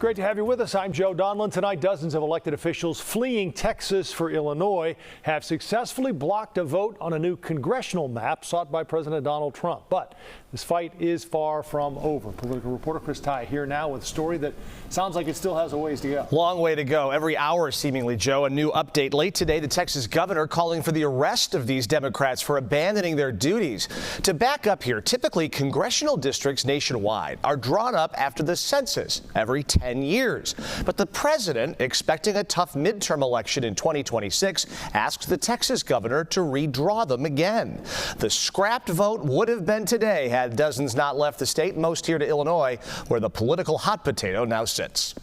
Great to have you with us. I'm Joe Donlin. Tonight, dozens of elected officials fleeing Texas for Illinois have successfully blocked a vote on a new congressional map sought by President Donald Trump. But this fight is far from over. Political reporter Chris Tye here now with a story that sounds like it still has a ways to go. Long way to go. Every hour, seemingly, Joe. A new update late today. The Texas governor calling for the arrest of these Democrats for abandoning their duties. To back up here, typically congressional districts nationwide are drawn up after the census every 10 years. But the president, expecting a tough midterm election in 2026, asked the Texas governor to redraw them again. The scrapped vote would have been today had dozens not left the state, most here to Illinois, where the political hot potato now sits.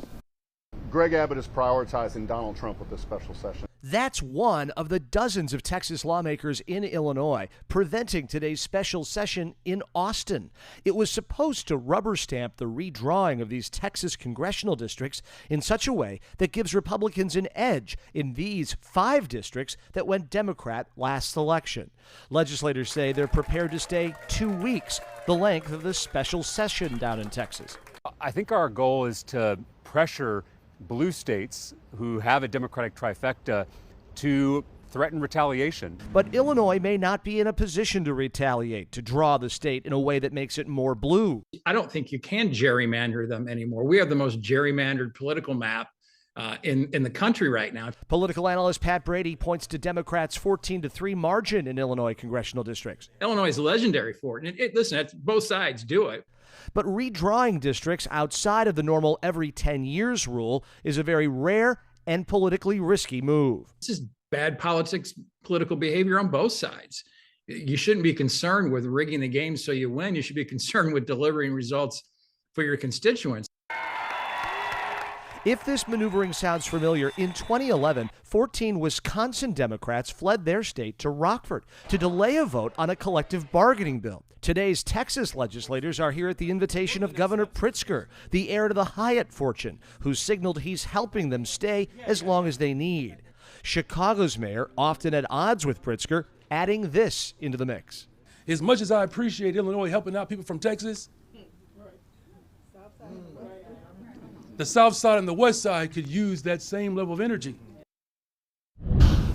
Greg Abbott is prioritizing Donald Trump with this special session. That's one of the dozens of Texas lawmakers in Illinois preventing today's special session in Austin. It was supposed to rubber stamp the redrawing of these Texas congressional districts in such a way that gives Republicans an edge in these 5 districts that went Democrat last election. Legislators say they're prepared to stay 2 weeks, the length of the special session down in Texas. I think our goal is to pressure blue states who have a Democratic trifecta to threaten retaliation. But Illinois may not be in a position to retaliate, to draw the state in a way that makes it more blue. I don't think you can gerrymander them anymore. We have the most gerrymandered political map in the country right now. Political analyst Pat Brady points to Democrats' 14-3 margin in Illinois congressional districts. Illinois is legendary for it. And listen, both sides do it. But redrawing districts outside of the normal every 10 years rule is a very rare and politically risky move. This is bad political behavior on both sides. You shouldn't be concerned with rigging the game so you win. You should be concerned with delivering results for your constituents. If this maneuvering sounds familiar, in 2011, 14 Wisconsin Democrats fled their state to Rockford to delay a vote on a collective bargaining bill. Today's Texas legislators are here at the invitation of Governor Pritzker, the heir to the Hyatt fortune, who signaled he's helping them stay as long as they need. Chicago's mayor, often at odds with Pritzker, adding this into the mix. As much as I appreciate Illinois helping out people from Texas, the South Side and the West Side could use that same level of energy.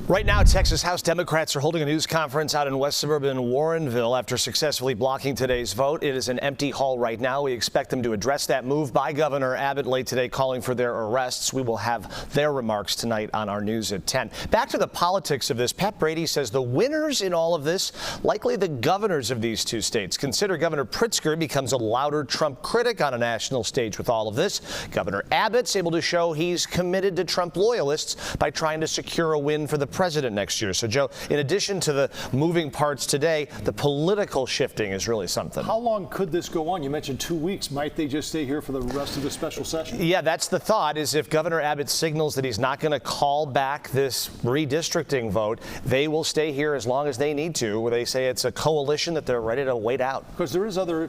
Right now, Texas House Democrats are holding a news conference out in west suburban Warrenville after successfully blocking today's vote. It is an empty hall right now. We expect them to address that move by Governor Abbott late today, calling for their arrests. We will have their remarks tonight on our news at 10. Back to the politics of this. Pat Brady says the winners in all of this, likely the governors of these 2 states. Consider Governor Pritzker becomes a louder Trump critic on a national stage with all of this. Governor Abbott's able to show he's committed to Trump loyalists by trying to secure a win for the president next year. So, Joe, in addition to the moving parts today, the political shifting is really something. How long could this go on? You mentioned 2 weeks. Might they just stay here for the rest of the special session? Yeah, that's the thought, is if Governor Abbott signals that he's not going to call back this redistricting vote, they will stay here as long as they need to, where they say it's a coalition that they're ready to wait out. Because there is other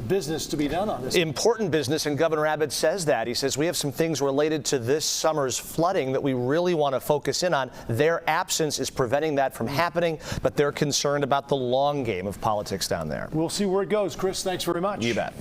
business to be done on this. Important business, and Governor Abbott says that. He says we have some things related to this summer's flooding that we really want to focus in on. Their absence is preventing that from happening, but they're concerned about the long game of politics down there. We'll see where it goes. Chris, thanks very much. You bet.